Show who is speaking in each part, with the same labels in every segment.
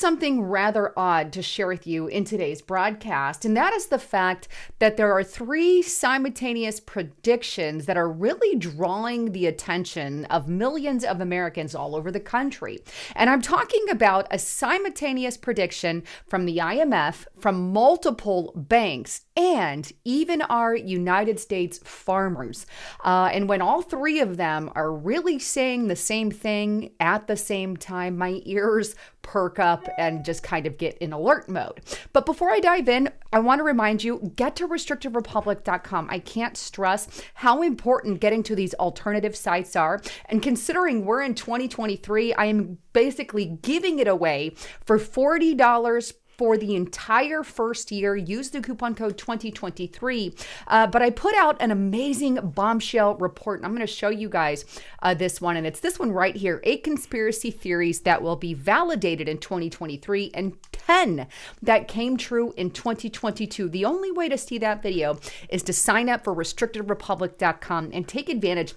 Speaker 1: something rather odd to share with you in today's broadcast, and that is the fact that there are three simultaneous predictions that are really drawing the attention of millions of Americans all over the country. And I'm talking about a simultaneous prediction from the IMF, from multiple banks, and even our United States farmers. And when all three of them are really saying the same thing at the same time, my ears perk up and just kind of get in alert mode. But before I dive in, I want to remind you, get to restrictiverepublic.com. I can't stress how important getting to these alternative sites are. And considering we're in 2023, I am basically giving it away for $40 for the entire first year. Use the coupon code 2023. But I put out an amazing bombshell report, and I'm going to show you guys this one. And it's this one right here, 8 conspiracy theories that will be validated in 2023 and 10 that came true in 2022. The only way to see that video is to sign up for restrictiverepublic.com and take advantage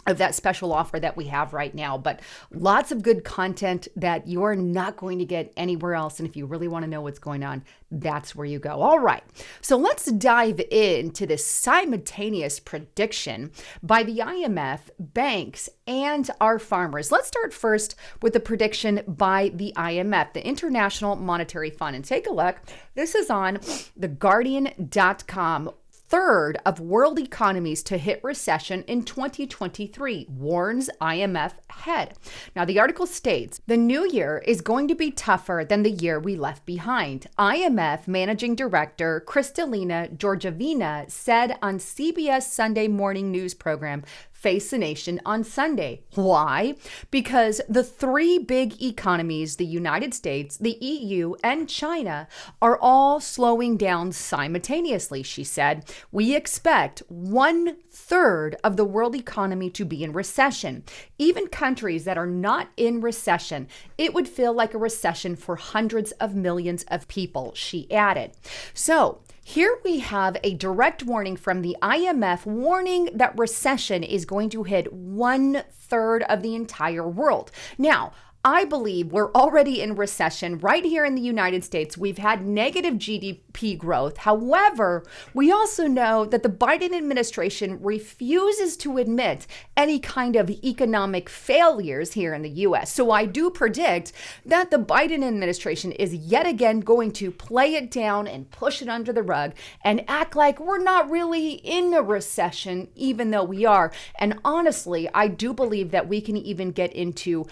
Speaker 1: of that special offer that we have right now. But lots of good content that you're not going to get anywhere else. And if you really want to know what's going on, that's where you go. All right. So let's dive into this simultaneous prediction by the IMF, banks, and our farmers. Let's start first with the prediction by the IMF, the International Monetary Fund. And take a look. This is on theguardian.com. Third of world economies to hit recession in 2023, warns IMF head. Now, the article states, the new year is going to be tougher than the year we left behind. IMF Managing Director Kristalina Georgievna said on CBS Sunday morning news program, Face the Nation on Sunday. Why? Because the three big economies, the United States, the EU, and China, are all slowing down simultaneously, she said. We expect 1/3 of the world economy to be in recession. Even countries that are not in recession, it would feel like a recession for hundreds of millions of people, she added. So, here we have a direct warning from the IMF warning that recession is going to hit 1/3 of the entire world. Now, I believe we're already in recession right here in the United States. We've had negative GDP growth. However, we also know that the Biden administration refuses to admit any kind of economic failures here in the U.S. So I do predict that the Biden administration is yet again going to play it down and push it under the rug and act like we're not really in a recession, even though we are. And honestly, I do believe that we can even get into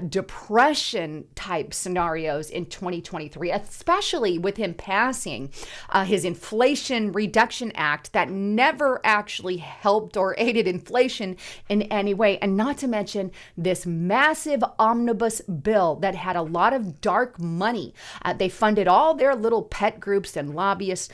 Speaker 1: depression type scenarios in 2023, especially with him passing his Inflation Reduction Act that never actually helped or aided inflation in any way. And not to mention this massive omnibus bill that had a lot of dark money. They funded all their little pet groups and lobbyist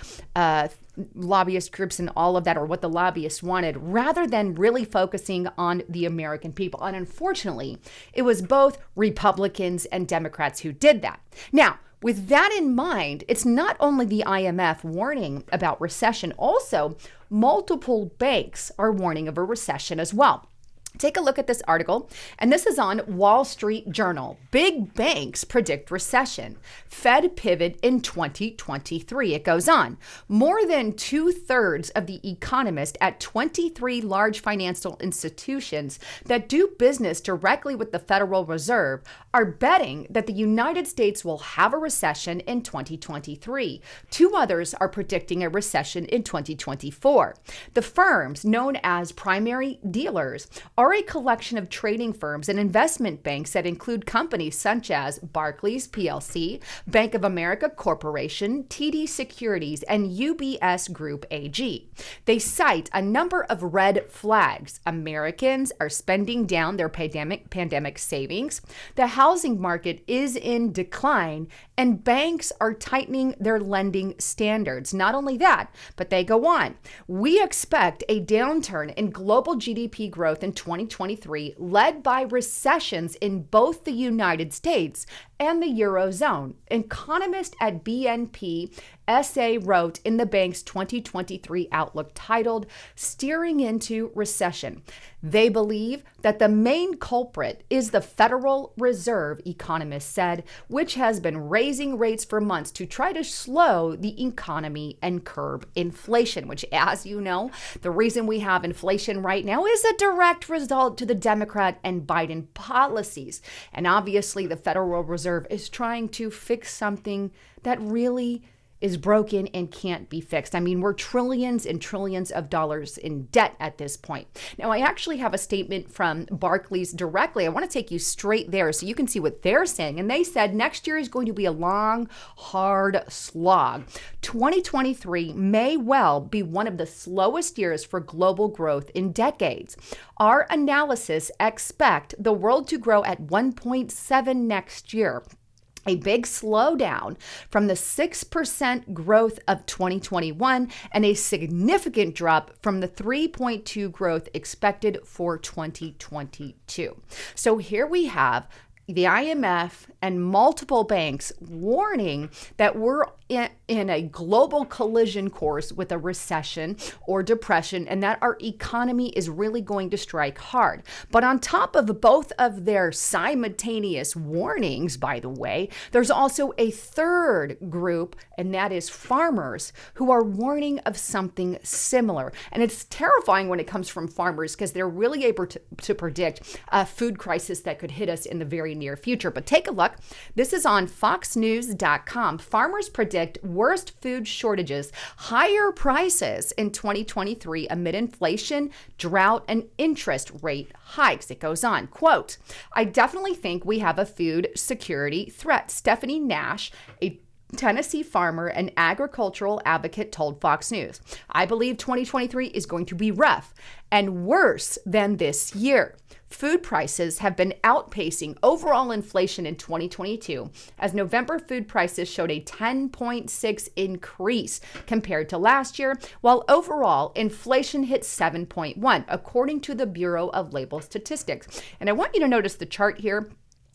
Speaker 1: groups and all of that, or what the lobbyists wanted, rather than really focusing on the American people. And unfortunately, it was both Republicans and Democrats who did that. Now, with that in mind, it's not only the IMF warning about recession, also multiple banks are warning of a recession as well. Take a look at this article, and this is on Wall Street Journal. Big banks predict recession. Fed pivot in 2023. It goes on. More than 2/3 of the economists at 23 large financial institutions that do business directly with the Federal Reserve are betting that the United States will have a recession in 2023. 2 others are predicting a recession in 2024. The firms known as primary dealers are a collection of trading firms and investment banks that include companies such as Barclays PLC, Bank of America Corporation, TD Securities, and UBS Group AG. They cite a number of red flags. Americans are spending down their pandemic savings. The housing market is in decline, and banks are tightening their lending standards. Not only that, but they go on. We expect a downturn in global GDP growth in 2023, led by recessions in both the United States and the Eurozone. Economist at BNP SA wrote in the bank's 2023 outlook titled Steering into Recession. They believe that the main culprit is the Federal Reserve, economists said, which has been raising rates for months to try to slow the economy and curb inflation, which, as you know, the reason we have inflation right now is a direct result to the Democrat and Biden policies. And obviously, the Federal Reserve is trying to fix something that really is broken and can't be fixed. I mean, we're trillions and trillions of dollars in debt at this point. Now, I actually have a statement from Barclays directly. I want to take you straight there so you can see what they're saying. And they said next year is going to be a long, hard slog. 2023 may well be one of the slowest years for global growth in decades. Our analysis expect the world to grow at 1.7 next year, a big slowdown from the 6% growth of 2021 and a significant drop from the 3.2% growth expected for 2022. So here we have the IMF and multiple banks warning that we're in a global collision course with a recession or depression, and that our economy is really going to strike hard. But on top of both of their simultaneous warnings, by the way, there's also a third group, and that is farmers, who are warning of something similar. And it's terrifying when it comes from farmers because they're really able to predict a food crisis that could hit us in the very near future. But take a look. This is on foxnews.com. Farmers predict worst food shortages, higher prices in 2023 amid inflation, drought, and interest rate hikes. It goes on, quote, "I definitely think we have a food security threat." Stephanie Nash, a Tennessee farmer and agricultural advocate, told Fox News, "I believe 2023 is going to be rough and worse than this year. Food prices have been outpacing overall inflation in 2022, as November food prices showed a 10.6% increase compared to last year, while overall inflation hit 7.1%, according to the Bureau of Labor Statistics." And I want you to notice the chart here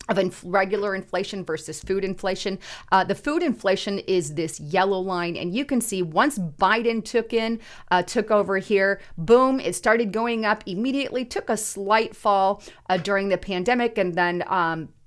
Speaker 1: of regular inflation versus food inflation. The food inflation is this yellow line, and you can see once Biden took over here, boom, it started going up immediately, took a slight fall during the pandemic, and then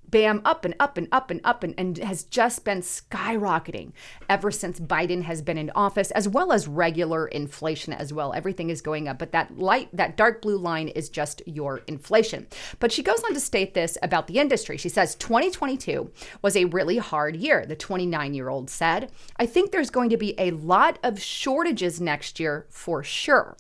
Speaker 1: bam, up and up and up and up, and has just been skyrocketing ever since Biden has been in office, as well as regular inflation as well. Everything is going up, but that dark blue line is just your inflation. But she goes on to state this about the industry. She says, 2022 was a really hard year, the 29-year-old said. "I think there's going to be a lot of shortages next year for sure.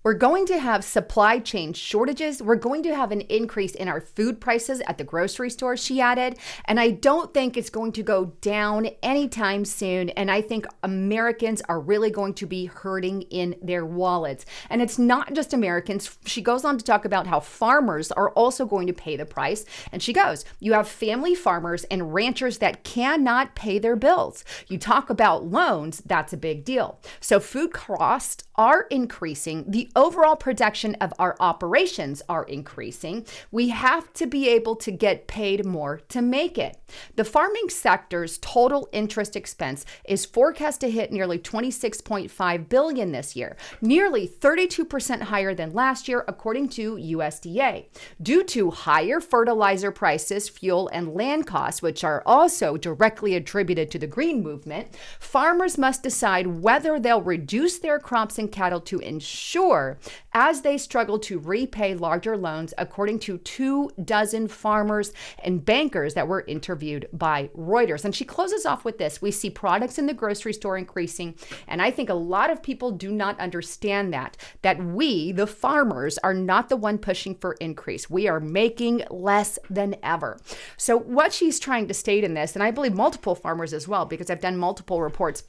Speaker 1: We're going to have supply chain shortages. We're going to have an increase in our food prices at the grocery store," she added. "And I don't think it's going to go down anytime soon. And I think Americans are really going to be hurting in their wallets." And it's not just Americans. She goes on to talk about how farmers are also going to pay the price. And she goes, "You have family farmers and ranchers that cannot pay their bills. You talk about loans, that's a big deal. So food costs are increasing. The overall production of our operations are increasing. We have to be able to get paid more to make it." The farming sector's total interest expense is forecast to hit nearly $26.5 billion this year, nearly 32% higher than last year, according to USDA. Due to higher fertilizer prices, fuel, and land costs, which are also directly attributed to the green movement, farmers must decide whether they'll reduce their crops and cattle to ensure as they struggle to repay larger loans, according to 24 farmers and bankers that were interviewed by Reuters. And she closes off with this: "We see products in the grocery store increasing, and I think a lot of people do not understand that we, the farmers, are not the one pushing for increase. We are making less than ever." So what she's trying to state in this, and I believe multiple farmers as well, because I've done multiple reports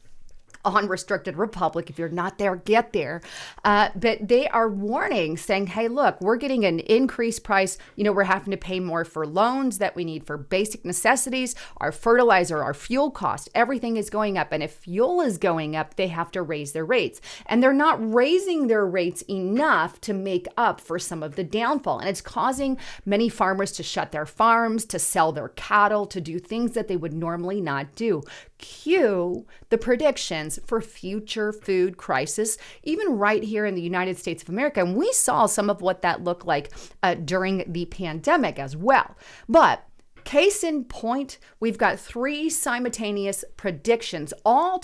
Speaker 1: on Restricted Republic. If you're not there, get there. But they are warning, saying, hey, look, we're getting an increased price. We're having to pay more for loans that we need for basic necessities, our fertilizer, our fuel cost, everything is going up. And if fuel is going up, they have to raise their rates. And they're not raising their rates enough to make up for some of the downfall. And it's causing many farmers to shut their farms, to sell their cattle, to do things that they would normally not do. cue the predictions for future food crisis, even right here in the United States of America. And we saw some of what that looked like during the pandemic as well. But case in point, we've got 3 simultaneous predictions, all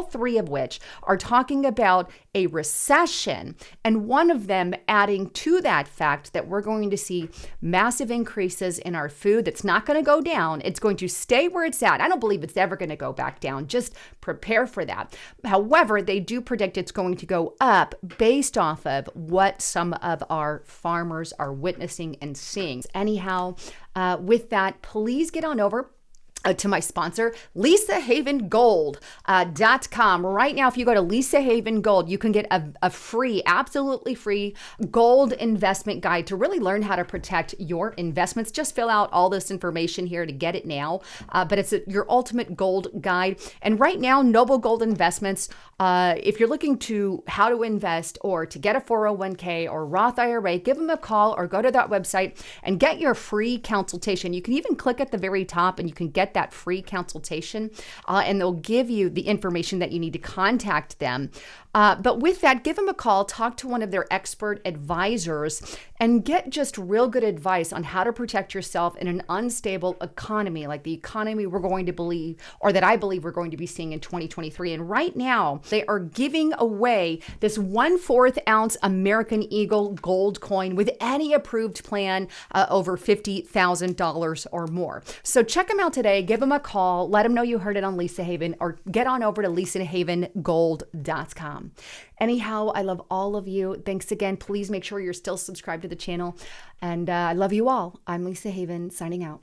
Speaker 1: three of which are talking about a recession, and one of them adding to that fact that we're going to see massive increases in our food. That's not going to go down. It's going to stay where it's at. I don't believe it's ever going to go back down. Just prepare for that. However, they do predict it's going to go up based off of what some of our farmers are witnessing and seeing. Anyhow, with that, please get on over to my sponsor, LisaHavenGold.com. Right now, if you go to Lisa Haven Gold, you can get a free, absolutely free gold investment guide to really learn how to protect your investments. Just fill out all this information here to get it now. But it's your ultimate gold guide. And right now, Noble Gold Investments, if you're looking to how to invest or to get a 401k or Roth IRA, give them a call or go to that website and get your free consultation. You can even click at the very top and you can get that free consultation, and they'll give you the information that you need to contact them. But with that, give them a call, talk to one of their expert advisors, and get just real good advice on how to protect yourself in an unstable economy, like the economy we're going to believe, or that I believe we're going to be seeing in 2023. And right now, they are giving away this 1/4 ounce American Eagle gold coin with any approved plan over $50,000 or more. So check them out today. Give them a call. Let them know you heard it on Lisa Haven, or get on over to LisaHavenGold.com. Anyhow, I love all of you. Thanks again. Please make sure you're still subscribed to the channel. And I love you all. I'm Lisa Haven, signing out.